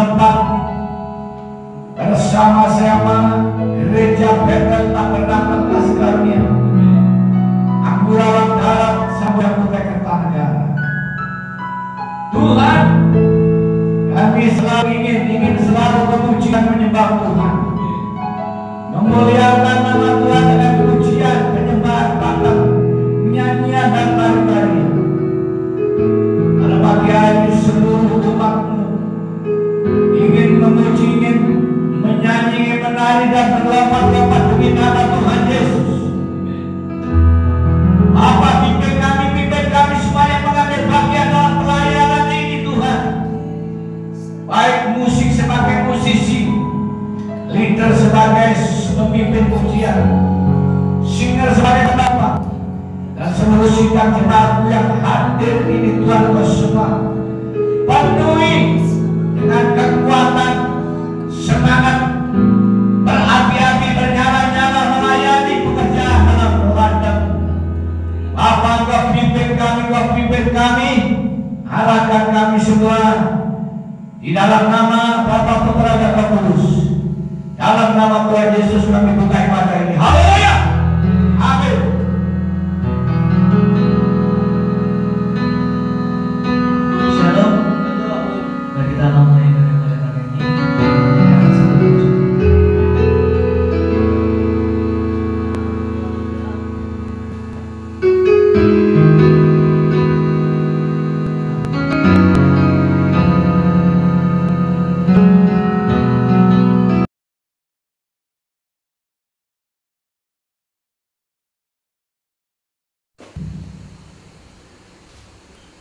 tempat bersama-sama gereja Bethel Tabernakel Kasih Karunia. Aku rawat dalam sampai Kutai Kertanegara. Tuhan, kami selalu ingin selalu memuji dan menyembah Tuhan, memuliakan nama Tuhan dengan pujian, penyembahan, bahkan nyanyian dan tari-tarian. Pada pagi hari seluruh umatmu ingin memuji, ingin menyanyi, ingin menari dan berlompat-lompat demi nama Tuhan Yesus. Apa pimpin kami semua yang mengambil bagian dalam pelayanan ini Tuhan. Baik musik sebagai musisi, leader sebagai pemimpin pujian, singer sebagai bapak, dan seluruh sidang jemaatmu yang hadir ini Tuhan semua. Penuhi dengan kekuatan, semangat, berapi-api, bernyala-nyala melayani pekerjaan dalam ladang. Bapa, Kau pimpin kami, arahkan kami semua di dalam nama Bapa, Putra dan Roh Kudus. Dalam nama Tuhan Yesus kami buka ibadah ini. Haleluya. Amin. Shalom. Mari kita mulai dari pelajaran ini.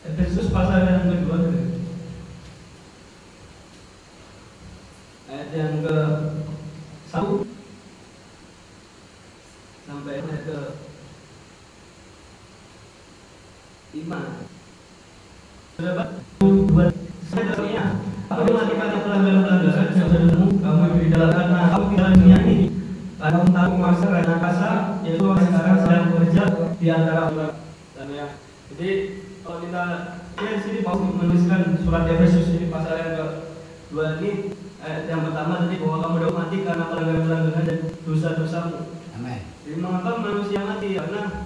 Efesus pasal yang kedua, ayat yang ke-1 sampai ayat ke-5. Saudara, dua satunya. Aku matikan pelanggaran-pelanggaran saudaramu, kamu di dalam karena aku di dalam dunia ini. Kamu tahu masa karena kasar, yaitu sekarang sedang bekerja di antara orang. Dan ya, jadi kalau kita lihat sini Paulus menuliskan surat Efesus ini pasal yang ke-2 ini, ayat yang pertama tadi bahwa kamu sudah mati karena pelanggaran-pelanggaran dan dosa-dosamu. Amin. Jadi mengapa manusia mati? Karena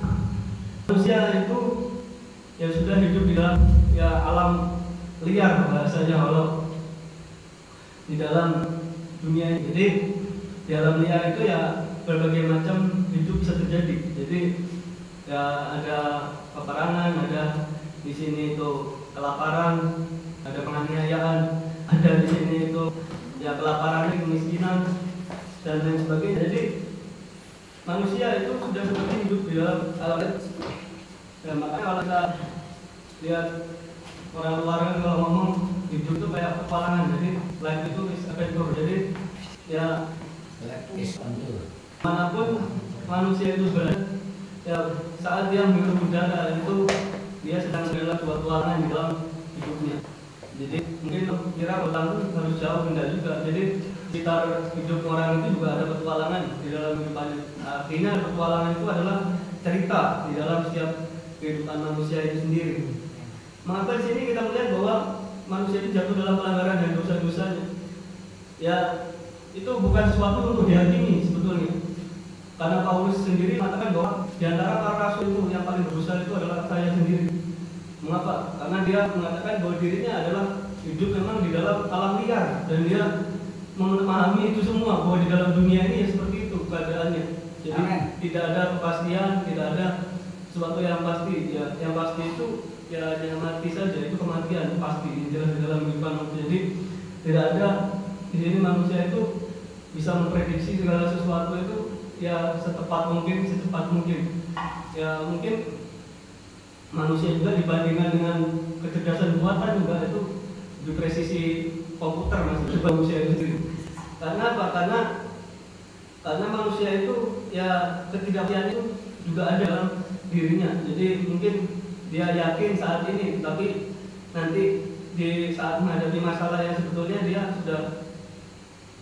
manusia itu ya sudah hidup di dalam alam liar bahasanya Allah, di dalam dunia ini. Jadi di alam liar itu ya berbagai macam hidup bisa terjadi. Jadi ya ada peperangan, ada di sini itu kelaparan, ada penganiayaan, ada di sini itu ya kelaparan, kemiskinan dan lain sebagainya. Jadi manusia itu sudah seperti hidup di dalam alam. Dan makanya kalau kita lihat orang luar kan kalau ngomong hidup itu kayak petualangan. Jadi life itu is adventure. Jadi ya manapun manusia itu berada, ya saat dia menghirup udara itu dia sedang berada petualangan di dalam hidupnya. Jadi mungkin kira bertanggung harus jauh, enggak juga. Jadi sekitar hidup orang itu juga ada petualangan di dalam kehidupannya. Artinya petualangan itu adalah cerita di dalam setiap kehidupan manusia itu sendiri. Maka di sini kita melihat bahwa manusia itu jatuh dalam pelanggaran dan dosa-dosanya. Ya itu bukan sesuatu untuk dihakimi sebetulnya. Karena Paulus sendiri mengatakan bahwa di antara para rasul itu yang paling berdosa itu adalah saya sendiri. Mengapa? Karena dia mengatakan bahwa dirinya adalah hidup memang di dalam alam liar dan dia memahami itu semua bahwa di dalam dunia ini ya seperti itu keadaannya. Jadi tidak ada kepastian, tidak ada sesuatu yang pasti. Ya, yang pasti itu ya yang mati saja, itu kematian pasti jelas di dalam kehidupan manusia. Jadi tidak ada di sini manusia itu bisa memprediksi segala sesuatu itu ya secepat mungkin, secepat mungkin. Ya mungkin manusia juga dibandingkan dengan kecerdasan buatan juga itu di presisi komputer masih manusia itu sendiri. Karena apa? Karena manusia itu ya ketidakpastian itu juga ada dalam dirinya. Jadi mungkin dia yakin saat ini, tapi nanti di saat menghadapi masalah yang sebetulnya dia sudah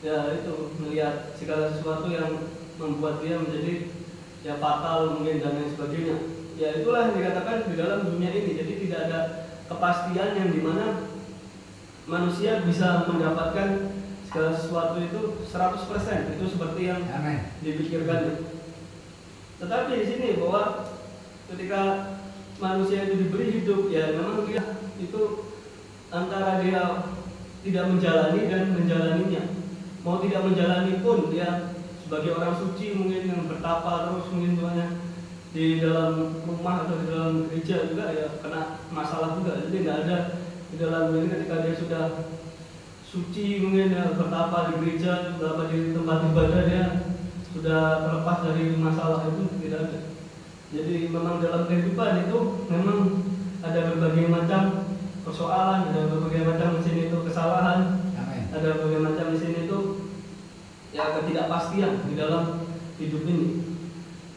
ya itu melihat segala sesuatu yang membuat dia menjadi ya fatal mungkin dan lain sebagainya. Ya itulah yang dikatakan di dalam dunia ini. Jadi tidak ada kepastian yang dimana manusia bisa mendapatkan segala sesuatu itu 100%, itu seperti yang Amin. dipikirkan. Tetapi di sini bahwa ketika manusia itu diberi hidup, ya memang dia itu antara dia tidak menjalani dan menjalaninya. Mau tidak menjalani pun dia sebagai orang suci mungkin yang bertapa terus mungkin banyak di dalam rumah atau di dalam gereja juga ya kena masalah juga. Jadi tidak ada di dalam ini ketika dia sudah suci mungkin ya, bertapa di gereja, bertapa di tempat ibadah dia sudah terlepas dari masalah itu tidak ada. Jadi memang dalam kehidupan itu memang ada berbagai macam persoalan, ada berbagai macam di sini itu kesalahan, Amin. ada berbagai macam di sini itu ya ketidakpastian di dalam hidup ini.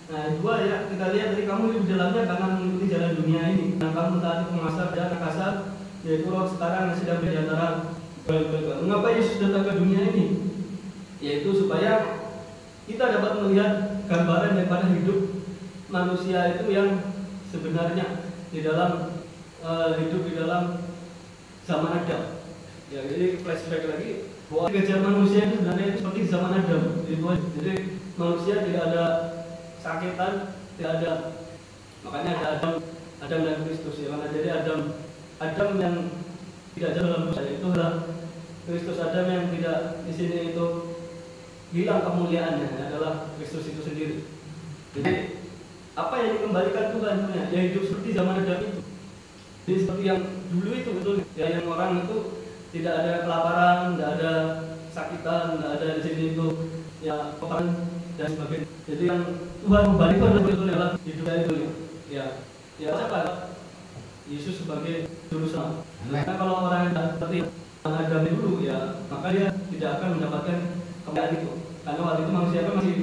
Nah, dua ya kita lihat dari kamu hidup jalannya karena mengikuti jalan dunia ini. Dan kamu taati penguasa dan kasar, yaitu roh sekarang yang sedang di antara. Mengapa Yesus datang ke dunia ini? Yaitu supaya kita dapat melihat gambaran daripada hidup manusia itu yang sebenarnya di dalam hidup di dalam zaman Adam. Ya, jadi flashback lagi bahwa kejar manusia itu sebenarnya itu seperti zaman Adam. Jadi manusia tidak ada sakitan, tidak ada, makanya ada Adam dan Kristus ya. Karena jadi Adam yang tidak ada dalam dosa itu adalah Kristus. Adam yang tidak di sini itu hilang kemuliaannya adalah Kristus itu sendiri. Jadi apa yang dikembalikan Tuhan ya hidup seperti zaman Adam itu. Jadi seperti yang dulu itu betul ya, yang orang itu tidak ada kelaparan, tidak ada sakitan, tidak ada di sini itu ya peperangan dan sebagainya. Jadi yang Tuhan membalikkan betul adalah hidup itu ya. Ya siapa? Yesus sebagai juru selamat. Karena kalau orang yang seperti Adam dulu ya, maka dia tidak akan mendapatkan kemuliaan itu. Karena waktu itu manusia kan masih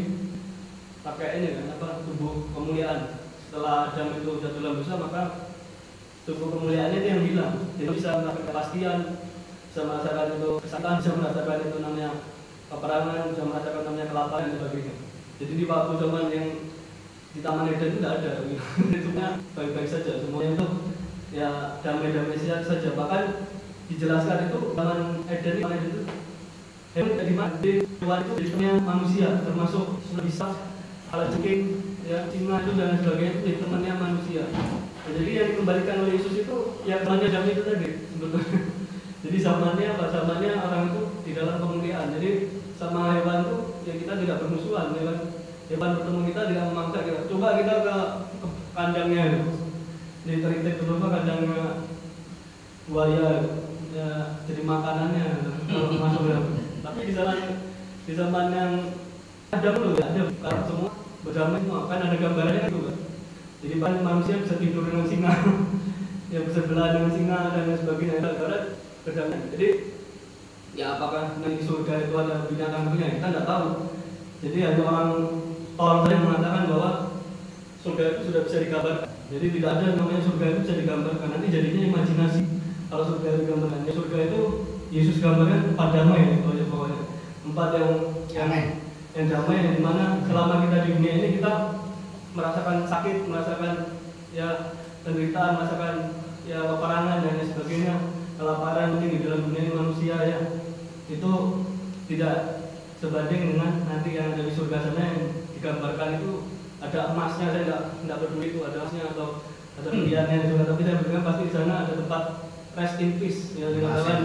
pakai ini kan apa tubuh kemuliaan. Setelah Adam itu jatuh dalam dosa, maka tubuh kemuliaannya itu yang hilang. Jadi bisa merasakan kepastian, bisa merasakan itu kesakitan, bisa merasakan itu namanya peperangan, bisa merasakan namanya kelaparan dan sebagainya. Jadi di waktu zaman yang di Taman Eden itu tidak ada, hidupnya baik-baik saja, semuanya itu ya damai-damai saja. Bahkan dijelaskan itu zaman Eden itu di mana di luar itu hidupnya manusia, termasuk bisa kalajengking, ya singa itu dan sebagainya itu temannya manusia. Nah, jadi yang dikembalikan oleh Yesus itu ya temannya Adam itu tadi sebetulnya. Jadi zamannya orang itu di dalam kemuliaan. Jadi sama hewan itu ya kita tidak bermusuhan, hewan bertemu kita tidak memaksa kita. Coba kita ke kandangnya, diterik dulu ke kandangnya buaya, ya jadi makanannya kalau masuk dalam. Tapi di zaman yang ada dulu ya, ada semua berdamai semua kan ada gambarnya juga. Jadi manusia bisa tidur dengan singa, ya bisa belah dengan singa dan sebagainya. Berdamai. Jadi ya apakah di surga itu ada binatang punya kita tidak tahu. Jadi ada orang tolong yang mengatakan bahwa surga itu sudah bisa digambarkan. Jadi tidak ada namanya surga itu bisa digambarkan. Nanti jadinya imajinasi. Kalau surga itu digambarkan, ya surga itu Yesus gambarkan tempat damai itu aja pokoknya. Tempat yang damai yang dimana selama kita di dunia ini kita merasakan sakit, merasakan ya penderitaan, merasakan ya peperangan dan sebagainya, kelaparan mungkin di dalam dunia manusia ya itu tidak sebanding dengan nanti yang ada di surga sana yang digambarkan itu ada emasnya. Saya tidak peduli itu ada emasnya atau ada pilihannya juga, tapi saya berpikir pasti di sana ada tempat rest in peace ya, dikatakan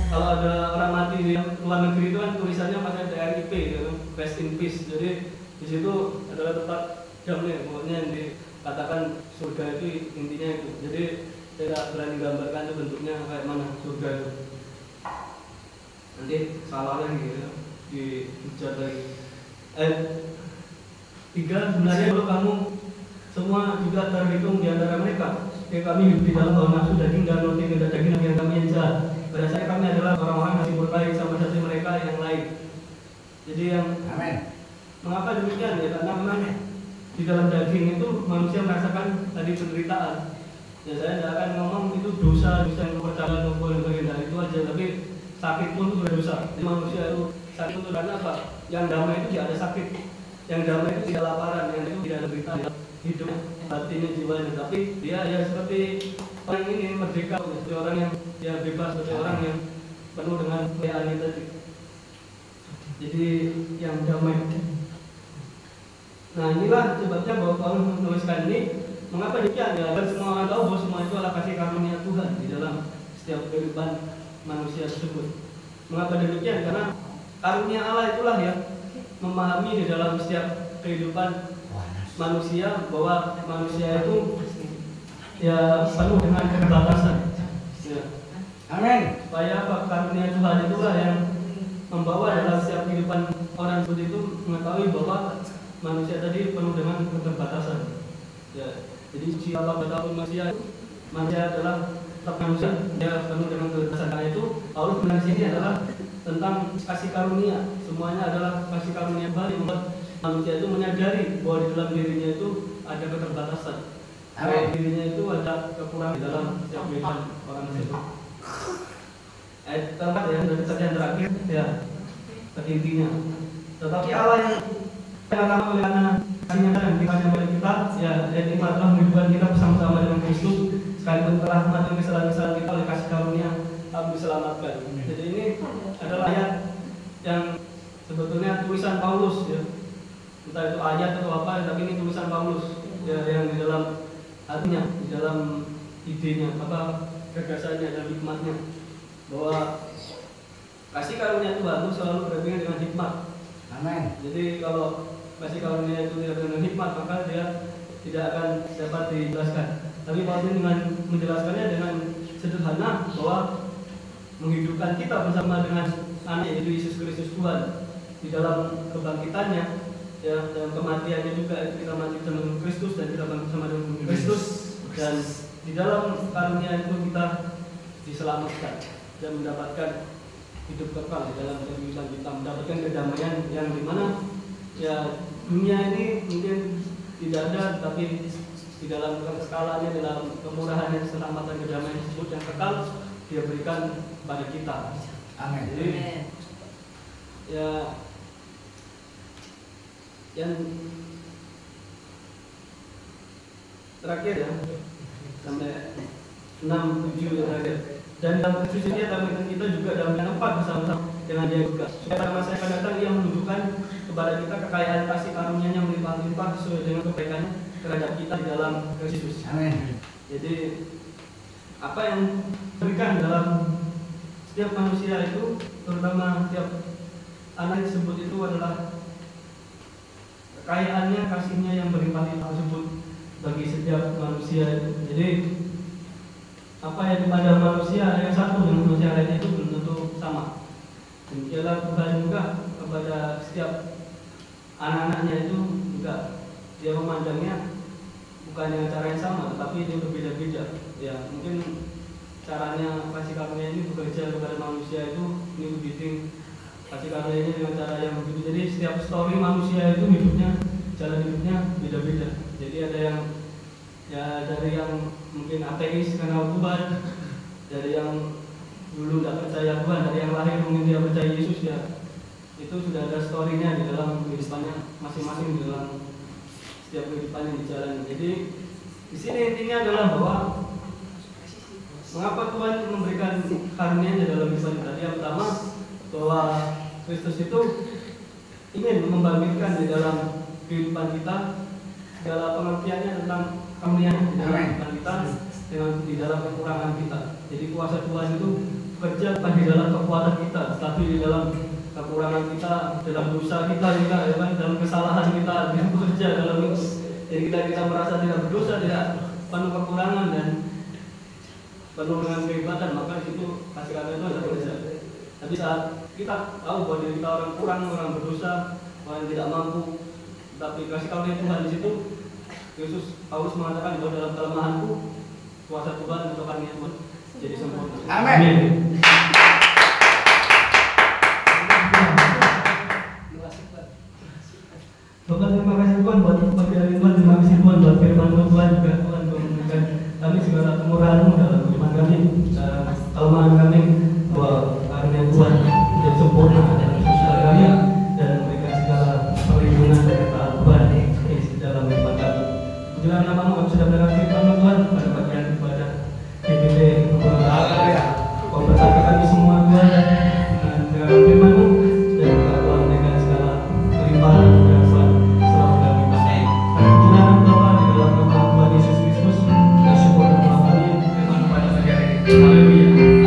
kalau ada orang mati di luar negeri itu kan tulisannya masih ada RIP gitu, rest in peace. Jadi di situ adalah tempat damai, pokoknya yang dikatakan surga itu intinya itu. Jadi saya tidak berani gambarkan itu bentuknya kayak mana surga itu. Nanti salah lagi ya, dihujat lagi. 3 sebenarnya kalau kamu semua juga terhitung di antara mereka. Kami hidup di dalam hawa nafsu daging dan roti tidak daging yang kami yang jahat. Pada saat kami adalah orang-orang yang berbaik sama saja mereka yang lain. Jadi yang mengapa demikian ya, karena memang di dalam daging itu manusia merasakan tadi penderitaan. Ya saya tidak akan ngomong itu dosa yang percaya maupun bagian itu aja, tapi sakit pun itu dosa. Jadi manusia itu sakit itu karena apa? Yang damai itu tidak ada sakit, yang damai itu tidak laparan, yang itu tidak ada berita. hidup batinnya jiwanya, tapi dia ya seperti orang ini merdeka, seperti orang yang ya bebas, seperti orang yang penuh dengan kemuliaan tadi. Jadi yang damai. Nah inilah sebabnya bahwa Paulus menuliskan ini. Mengapa demikian? Ya, dan semua orang tahu bahwa semua itu adalah kasih karunia Tuhan di dalam setiap kehidupan manusia tersebut. Mengapa demikian? Karena karunia Allah itulah yang memahami di dalam setiap kehidupan manusia bahwa manusia itu ya penuh dengan keterbatasan. Ya. Amin. Supaya apa? Karunia Tuhan itulah yang membawa dalam setiap kehidupan orang seperti itu mengetahui bahwa manusia tadi penuh dengan keterbatasan. Ya. Jadi siapa betapun manusia adalah tetap manusia, dia penuh dengan keterbatasan. Karena itu Paulus bilang sini adalah tentang kasih karunia. Semuanya adalah kasih karunia Tuhan yang membuat manusia itu menyadari bahwa di dalam dirinya itu ada keterbatasan. Bahwa dirinya itu ada kekurangan di dalam setiap kehidupan orang tersebut. Ayat keempat ya, dari terakhir ya, intinya. Tetapi Allah yang akan oleh karena kasihnya dan dikasihnya oleh kita, ya ayat 5 telah menghidupkan kita bersama-sama dengan Kristus, sekalipun telah mati kesalahan-kesalahan kita oleh kasih karunia kami diselamatkan. Jadi ini adalah ayat yang sebetulnya tulisan Paulus ya. Entah itu ayat atau apa, tapi ini tulisan Paulus ya, yang di dalam hatinya, di dalam idenya, apa gagasannya dan hikmatnya, bahwa kasih karunia Tuhan itu selalu berbeda dengan hikmat. Amin. Jadi kalau kasih karunia itu tidak dengan hikmat, maka dia tidak akan dapat dijelaskan. Tapi Paulus dengan menjelaskannya dengan sederhana bahwa menghidupkan kita bersama dengan anak yaitu Yesus Kristus Tuhan di dalam kebangkitannya, ya, dalam kematiannya juga kita mati bersama dengan Kristus dan kita bangkit bersama dengan Kristus, dan di dalam karunia itu kita diselamatkan dan mendapatkan hidup kekal di dalam kehidupan kita, mendapatkan kedamaian yang dimana ya dunia ini mungkin tidak ada, tapi di dalam skalanya, dalam kemurahan dan keselamatan kedamaian tersebut yang kekal dia berikan pada kita. Amin. Jadi ya yang terakhir ya sampai 6-7 yang terakhir. Dan dalam khususnya kami kita juga dalam tempat bersama-sama dengan dia juga. Supaya pada masa yang akan datang ia menunjukkan kepada kita kekayaan kasih karunia-Nya yang melimpah-limpah sesuai dengan kebaikannya terhadap kita di dalam Kristus. Amin. Jadi apa yang diberikan dalam setiap manusia itu, terutama setiap anak disebut itu adalah kekayaannya, kasihnya yang berlimpah-limpah tersebut bagi setiap manusia itu. Jadi apa yang kepada manusia yang satu dengan manusia lainnya itu belum tentu sama. Demikianlah Tuhan juga kepada setiap anak-anaknya itu juga dia memandangnya bukan dengan cara yang sama, tetapi dia berbeda-beda. Ya mungkin caranya kasih karunia ini bekerja kepada manusia itu ini begitu, kasih karunia dengan cara yang begitu. Jadi setiap story manusia itu hidupnya, jalan hidupnya beda-beda. Jadi ada yang ya dari yang mungkin ateis kenal Tuhan, dari yang dulu tidak percaya Tuhan, dari yang lahir mungkin dia percaya Yesus ya. Itu sudah ada story-nya di dalam kehidupannya masing-masing, di dalam setiap kehidupan yang dijalani. Jadi di sini intinya adalah bahwa mengapa Tuhan memberikan karunia-Nya dalam kehidupan kita. Yang pertama bahwa Kristus itu ingin membangkitkan di dalam kehidupan kita segala pengertiannya tentang karunia di dalam kehidupan kita dengan di dalam kekurangan kita. Jadi kuasa Tuhan itu bekerja bukan di dalam kekuatan kita, tapi di dalam kekurangan kita, dalam dosa kita juga, ya kan, dalam kesalahan kita, dia bekerja dalam itu. Jadi kita merasa tidak berdosa, tidak penuh kekurangan dan penuh dengan kehebatan, maka di situ kasih karunia itu ada bekerja. Tapi saat kita tahu bahwa diri kita orang kurang, orang berdosa, orang yang tidak mampu, tapi kasih karunia Tuhan di situ, Yesus Paulus mengatakan bahwa dalam kelemahanku kuasa Tuhan atau karunia Tuhan jadi sempurna. Amin. Bapak terima kasih Tuhan buat pemberian Tuhan, terima kasih Tuhan buat firman Tuhan juga Tuhan memberikan kami segala kemurahan-Mu dalam kehidupan kami, kelemahan kami, bahwa karunia Tuhan menjadi sempurna dalam sosial kami dan memberikan segala perlindungan dari Tuhan di dalam kehidupan kami. Dalam namamu kami sudah mendengar firman Tuhan pada bagian ibadah GBT. Kau berkati kami semua Tuhan dengan firman-Mu dan Tuhan dengan segala kelimpahan dan selalu dalam ibadah. Kami Bapa di dalam nama Tuhan Yesus Kristus, kita syukur dan mengucapkan firman pada pagi hari ini. Haleluya.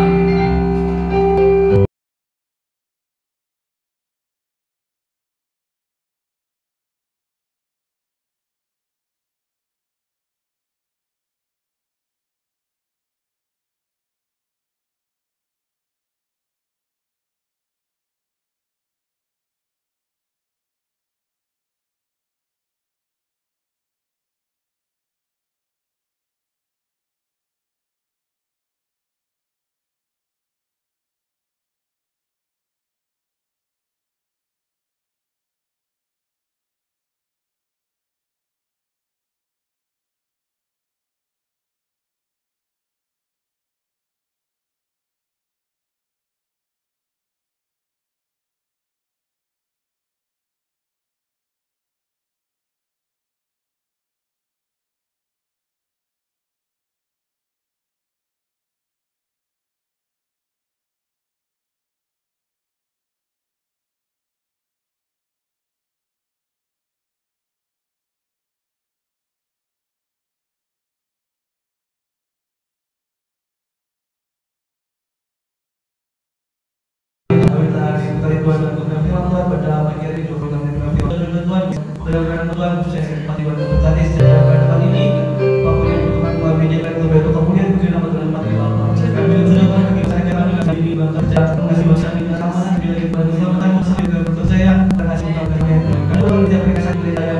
Tuhan dan Tuhan firman Tuhan pada pagi hari 26 November Tuhan saudara Tuhan saya nikmati Tuhan berkati secara pada hari ini apapun yang Tuhan Tuhan menyediakan untuk itu kemudian puji nama Tuhan mati Bapa kami sudah bagi saja kami di bangsa kerja mengasih bangsa di keamanan bila kita bersama bersama juga percaya terkasih untuk kami kalau tidak percaya saya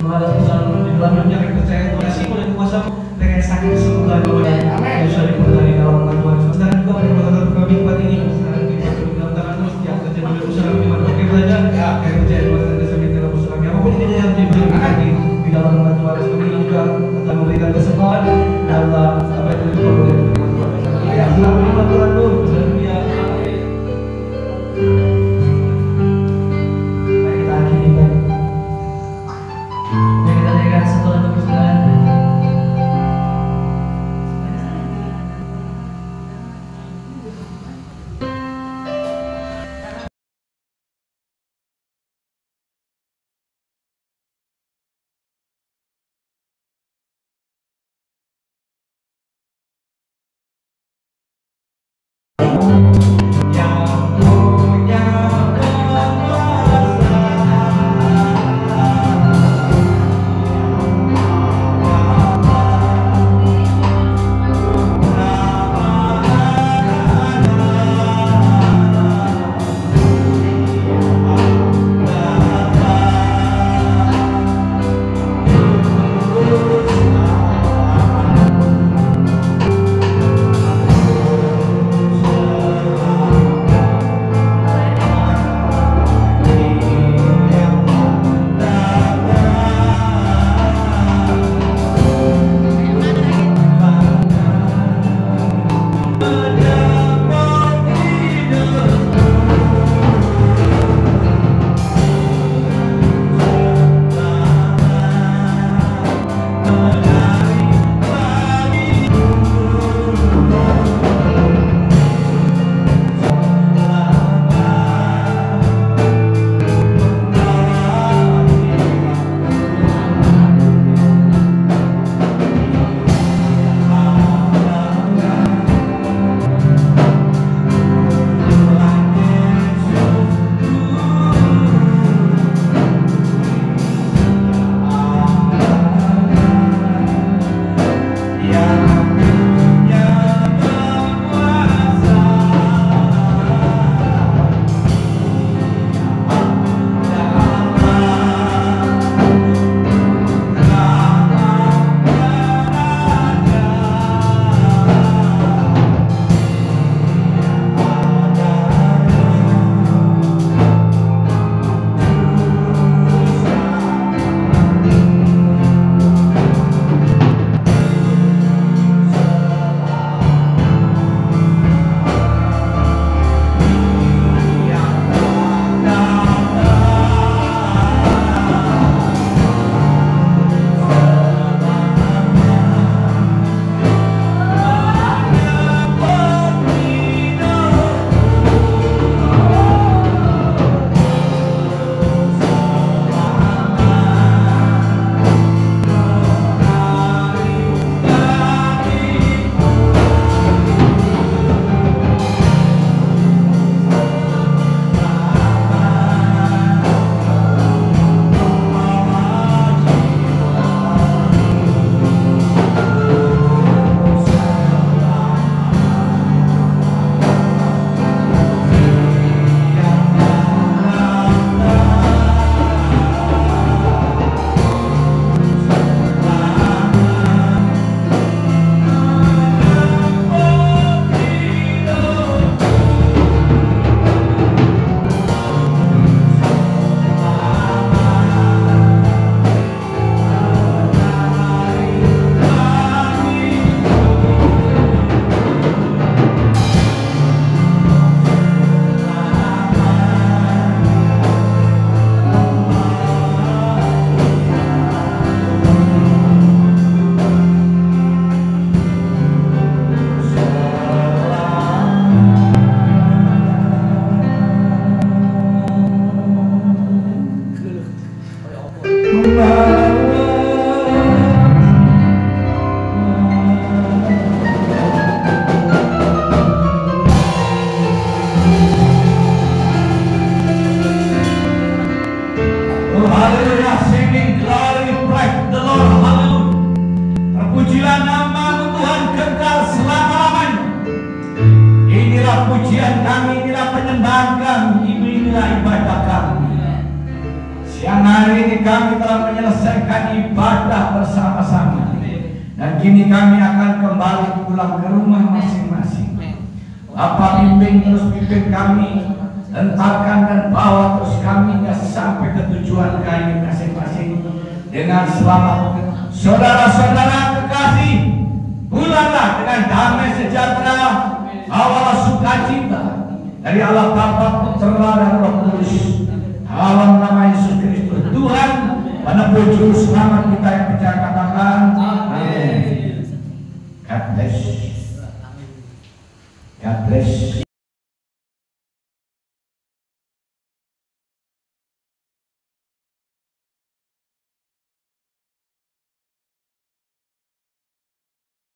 menghadap pesan di dalam dunia kami percaya Tuhan kasih oleh kuasa dengan sakit kesembuhan amin bisa dipercaya dalam nama Tuhan saudara juga pada kami pagi ini di dalam bantuan kami juga akan memberikan kesempatan dalam apa yang diperlukan ya selamat bantuan Tuhan haleluya mari kita akhiri baik mari kita naikkan satu lagu kesukaan Haleluya, singing glory, praise the Lord, haleluya. Terpujilah nama Tuhan kekal selama-lamanya. Inilah pujian kami, inilah penyembahan kami, inilah ibadah kami. Siang hari ini kami telah menyelesaikan ibadah bersama-sama. Dan kini kami akan kembali pulang ke rumah masing-masing. Bapa bimbing terus pimpin kami, hentarkan dan bawa terus kami sampai ke tujuan kami masing-masing dengan selamat. Saudara-saudara kekasih, pulanglah dengan damai sejahtera, bawalah sukacita dari Allah Bapa, Putra dan Roh Kudus. Dalam nama Yesus Kristus Tuhan, penebus juru selamat kita yang percaya katakan amin. God bless. God bless.